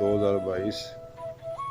2022